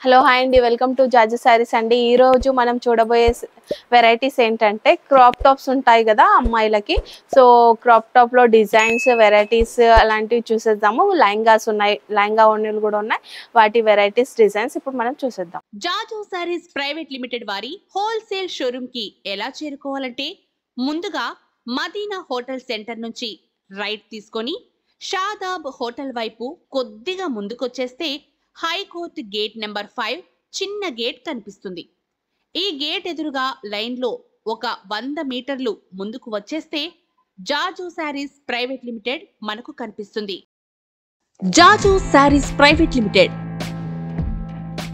Hello hi అండి, welcome to జాజీ saris అండి. ఈ రోజు మనం చూడబోయే వెరైటీస్ ఏంటంటే క్రాప్ టాప్స్ ఉంటాయి కదా అమ్మాయిలకి. సో క్రాప్ టాప్ లో డిజైన్స్ వెరైటీస్ అలాంటివి చూసేద్దాము. లెహంగాస్ ఉన్నాయి, లెహంగా ఓణీలు కూడా ఉన్నాయి, వాటి వెరైటీస్ డిజైన్స్ ఇప్పుడు మనం చూసేద్దాం. జాజు సారీస్ ప్రైవేట్ లిమిటెడ్ వారి హోల్సేల్ షోరూమ్ కి ఎలా చేరుకోవాలంటే ముందుగా మదీనా హోటల్ సెంటర్ నుంచి రైట్ తీసుకొని షాదాబ్ హోటల్ వైపు కొద్దిగా ముందుకొచ్చేస్తే హైకోర్ట్ గేట్ నెంబర్ 5 చిన్న గేట్ కనిపిస్తుంది. ఈ గేట్ ఎదురుగా లైన్లో ఒక 100 మీటర్లు ముందుకు వచ్చేస్తే జాజు సారీస్ ప్రైవేట్ లిమిటెడ్ మనకు కనిపిస్తుంది. Jaju Sarees private limited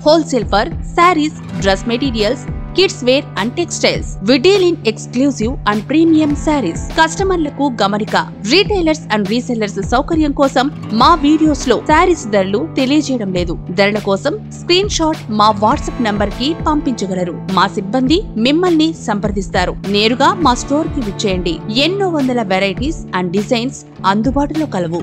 wholesale for sarees, dress materials, kids wear and textiles. We deal in exclusive and premium sarees. కస్టమర్లకు గమనిక, రీటైలర్స్ అండ్ రీసెల్లర్స్ సౌకర్యం కోసం మా వీడియోస్ లో సారీస్ ధరలు తెలియజేయడం లేదు. ధరల కోసం స్క్రీన్ షాట్ మా వాట్సాప్ నంబర్ కి పంపించగలరు. మా సిబ్బంది మిమ్మల్ని సంప్రదిస్తారు. నేరుగా మా స్టోర్ కి విచ్చేయండి. ఎన్నో వందల వెరైటీస్ అండ్ డిజైన్స్ అందుబాటులో కలవు.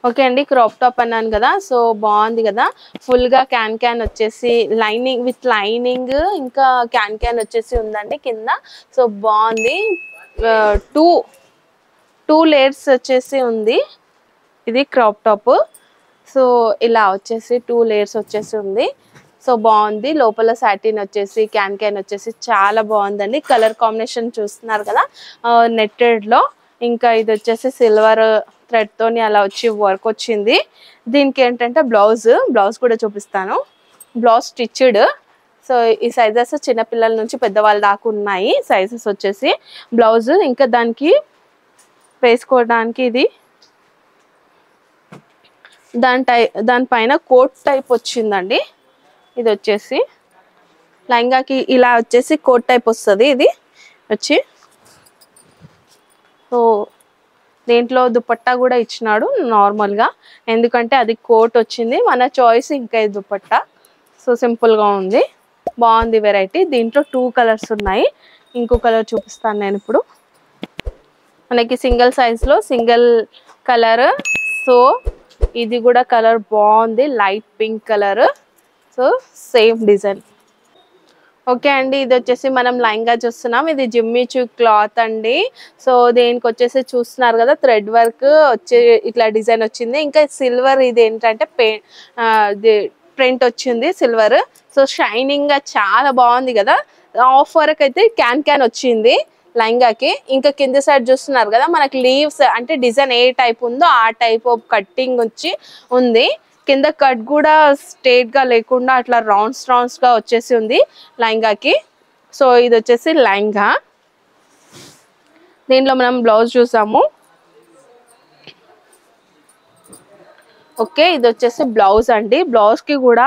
ఓకే అండి, క్రాప్ టాప్ అన్నాను కదా, సో బాగుంది కదా. ఫుల్ గా క్యాన్ వచ్చేసి లైనింగ్ విత్ లైనింగ్, ఇంకా క్యాన్ వచ్చేసి ఉందండి కింద. సో బాగుంది. టూ టూ లేయర్స్ వచ్చేసి ఉంది. ఇది క్రాప్ టాప్. సో ఇలా వచ్చేసి 2 లేయర్స్ వచ్చేసి ఉంది. సో బాగుంది. లోపల సాటిన్ వచ్చేసి క్యాన్ వచ్చేసి చాలా బాగుందండి. కలర్ కాంబినేషన్ చూస్తున్నారు కదా, నెట్టెడ్ లో. ఇంకా ఇది వచ్చేసి సిల్వర్ థ్రెడ్ తోని అలా వచ్చి వర్క్ వచ్చింది. దీనికి ఏంటంటే బ్లౌజ్ కూడా చూపిస్తాను. Blouse stitched. సో ఈ సైజెస్ చిన్నపిల్లల నుంచి పెద్దవాళ్ళ దాకా ఉన్నాయి సైజెస్ వచ్చేసి. బ్లౌజ్ ఇంకా దానికి వేసుకోవడానికి ఇది దానిపైన కోట్ టైప్ వచ్చిందండి. ఇది వచ్చేసి లెహంగాకి ఇలా వచ్చేసి కోట్ టైప్ వస్తుంది. ఇది వచ్చి సో దీంట్లో దుపట్టా కూడా ఇచ్చినాడు నార్మల్గా, ఎందుకంటే అది కోట్ వచ్చింది. మన చాయిస్ ఇంకా ఇది దుపట్టా. సో సింపుల్గా ఉంది, బాగుంది వెరైటీ. దీంట్లో 2 కలర్స్ ఉన్నాయి. ఇంకో కలర్ చూపిస్తాను నేను ఇప్పుడు. మనకి సింగిల్ సైజ్లో సింగిల్ కలర్. సో ఇది కూడా కలర్ బాగుంది, light pink colour. So same design. Okay అండి, ఇది వచ్చేసి మనం లెహంగా చూస్తున్నాం. ఇది జిమ్మిచూ క్లాత్ అండి. సో దీనికి వచ్చేసి చూస్తున్నారు కదా, థ్రెడ్ వర్క్ వచ్చి ఇట్లా డిజైన్ వచ్చింది. ఇంకా సిల్వర్, ఇది ఏంటంటే ప్రింట్ వచ్చింది సిల్వర్. సో షైనింగ్ గా చాలా బాగుంది కదా. ఆఫ్ వరకు అయితే క్యాన్ వచ్చింది లెహంగాకి. ఇంకా కింద సైడ్ చూస్తున్నారు కదా, మనకి లీవ్స్ అంటే డిజైన్ ఏ టైప్ ఉందో ఆ టైప్ ఆఫ్ కట్టింగ్ వచ్చి ఉంది. కింద కట్ కూడా స్ట్రేట్ గా లేకుండా అట్లా రౌండ్స్ గా వచ్చేసి ఉంది లెహంగాకి. సో ఇది వచ్చేసి లెహంగా. దీంట్లో మనం బ్లౌజ్ చూసాము. ఓకే, ఇది వచ్చేసి బ్లౌజ్ అండి. బ్లౌజ్ కి కూడా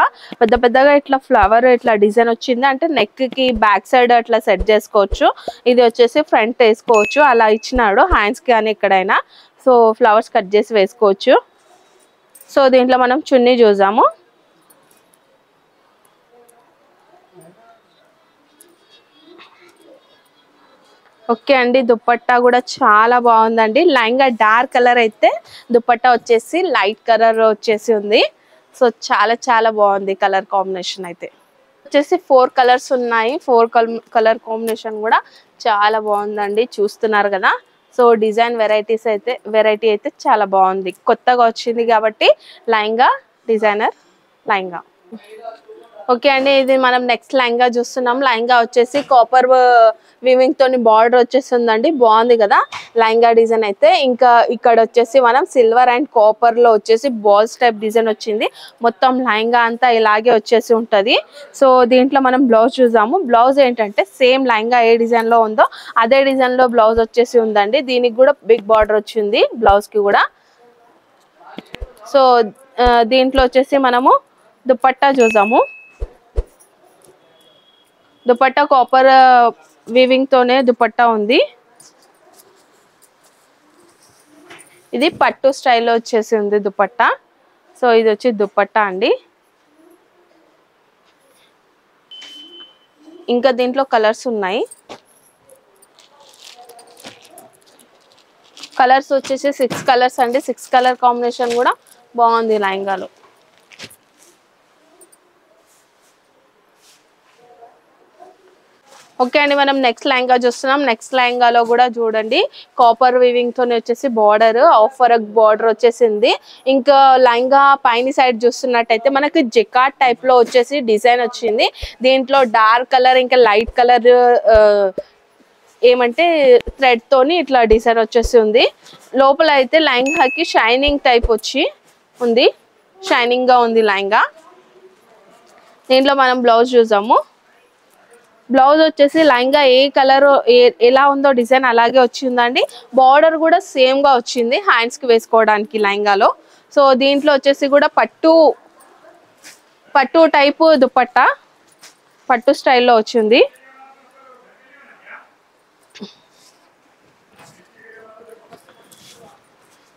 పెద్దగా ఇట్లా ఫ్లవర్ ఇట్లా డిజైన్ వచ్చింది. అంటే నెక్ కి బ్యాక్ సైడ్ అట్లా సెట్ చేసుకోవచ్చు. ఇది వచ్చేసి ఫ్రంట్ వేసుకోవచ్చు, అలా ఇచ్చినాడు. హ్యాండ్స్ కి కానీ ఎక్కడైనా సో ఫ్లవర్స్ కట్ చేసి వేసుకోవచ్చు. సో దీంట్లో మనం చున్నీ చూసాము. ఓకే అండి, దుపట్టా కూడా చాలా బాగుందండి. లెహంగా డార్క్ కలర్ అయితే దుపట్టా వచ్చేసి లైట్ కలర్ వచ్చేసి ఉంది. సో చాలా బాగుంది కలర్ కాంబినేషన్ అయితే. వచ్చేసి 4 కలర్స్ ఉన్నాయి. 4 కలర్ కాంబినేషన్ కూడా చాలా బాగుందండి, చూస్తున్నారు కదా. సో డిజైన్ వెరైటీ అయితే చాలా బాగుంది. కొత్తగా వచ్చింది కాబట్టి లెహంగా, డిజైనర్ లెహంగా. ఓకే అండి, ఇది మనం నెక్స్ట్ లెహంగా చూస్తున్నాం. లెహంగా వచ్చేసి కాపర్ వీవింగ్ తోని బార్డర్ వచ్చేసిందండి, బాగుంది కదా లెహంగా డిజైన్ అయితే. ఇంకా ఇక్కడ వచ్చేసి మనం సిల్వర్ అండ్ కాపర్ లో వచ్చేసి బాల్స్ టైప్ డిజైన్ వచ్చింది. మొత్తం లెహంగా అంతా ఇలాగే వచ్చేసి ఉంటది. సో దీంట్లో మనం బ్లౌజ్ చూసాము. బ్లౌజ్ ఏంటంటే సేమ్ లెహంగా ఏ డిజైన్ లో ఉందో అదే డిజైన్ లో బ్లౌజ్ వచ్చేసి ఉందండి. దీనికి కూడా బిగ్ బార్డర్ వచ్చింది బ్లౌజ్ కి కూడా. సో దీంట్లో వచ్చేసి మనము దుపట్టా చూసాము. దుపట్టా కాపర్ వీవింగ్ తోనే దుపట్టా ఉంది. ఇది పట్టు స్టైల్లో వచ్చేసి ఉంది దుపట్టా. సో ఇది వచ్చి దుపట్టా అండి. ఇంకా దీంట్లో కలర్స్ ఉన్నాయి. కలర్స్ వచ్చేసి 6 కలర్స్ అండి. 6 కలర్ కాంబినేషన్ కూడా బాగుంది లెహంగాలో. ఓకే అండి, మనం నెక్స్ట్ లెహంగా చూస్తున్నాం. నెక్స్ట్ లెహంగాలో కూడా చూడండి కాపర్ వీవింగ్ తోనే వచ్చేసి బార్డర్, ఆఫ్ వర్క్ బార్డర్ వచ్చేసింది. ఇంకా లెహంగా పైన సైడ్ చూస్తున్నట్టయితే మనకి జెకార్డ్ టైప్ లో వచ్చేసి డిజైన్ వచ్చింది. దీంట్లో డార్క్ కలర్ ఇంకా లైట్ కలర్ ఏమంటే థ్రెడ్ తోని ఇట్లా డిజైన్ వచ్చేసి ఉంది. లోపల అయితే లెహంగాకి షైనింగ్ టైప్ వచ్చి ఉంది, షైనింగ్ గా ఉంది లెహంగా. దీంట్లో మనం బ్లౌజ్ చూసాము. బ్లౌజ్ వచ్చేసి లెహంగా ఏ కలర్ ఎలా ఉందో డిజైన్ అలాగే వచ్చిందండి. బార్డర్ కూడా సేమ్ గా వచ్చింది హ్యాండ్స్ కి వేసుకోవడానికి లెహంగాలో. సో దీంట్లో వచ్చేసి కూడా పట్టు టైపు దుపట్టా, పట్టు స్టైల్లో వచ్చింది.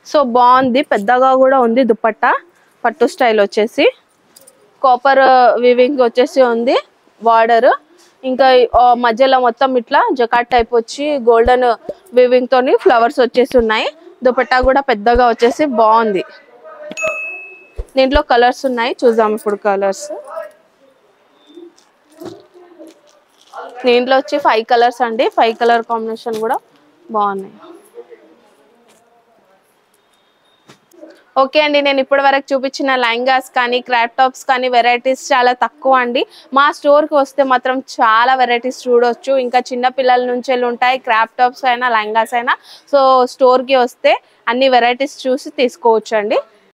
సో బాగుంది, పెద్దగా కూడా ఉంది దుపట్టా. పట్టు స్టైల్ వచ్చేసి కాపర్ వీవింగ్ వచ్చేసి ఉంది బార్డర్. ఇంకా మధ్యలో మొత్తం ఇట్లా జకాట్ టైప్ వచ్చి గోల్డెన్ వీవింగ్ తోని ఫ్లవర్స్ వచ్చేసి ఉన్నాయి. దుపట్టా కూడా పెద్దగా వచ్చేసి బాగుంది. దీంట్లో కలర్స్ ఉన్నాయి, చూద్దాం ఇప్పుడు కలర్స్. దీంట్లో వచ్చి 5 కలర్స్ అండి. 5 కలర్ కాంబినేషన్ కూడా బాగున్నాయి. ఓకే అండి, నేను ఇప్పటి వరకు చూపించిన లెహంగాస్ కానీ క్రాప్ టాప్స్ కానీ వెరైటీస్ చాలా తక్కువ అండి. మా స్టోర్కి వస్తే మాత్రం చాలా వెరైటీస్ చూడొచ్చు. ఇంకా చిన్న పిల్లల నుంచి ఉంటాయి, క్రాప్ టాప్స్ అయినా లెహంగాస్ అయినా. సో స్టోర్కి వస్తే అన్ని వెరైటీస్ చూసి తీసుకోవచ్చు అండి.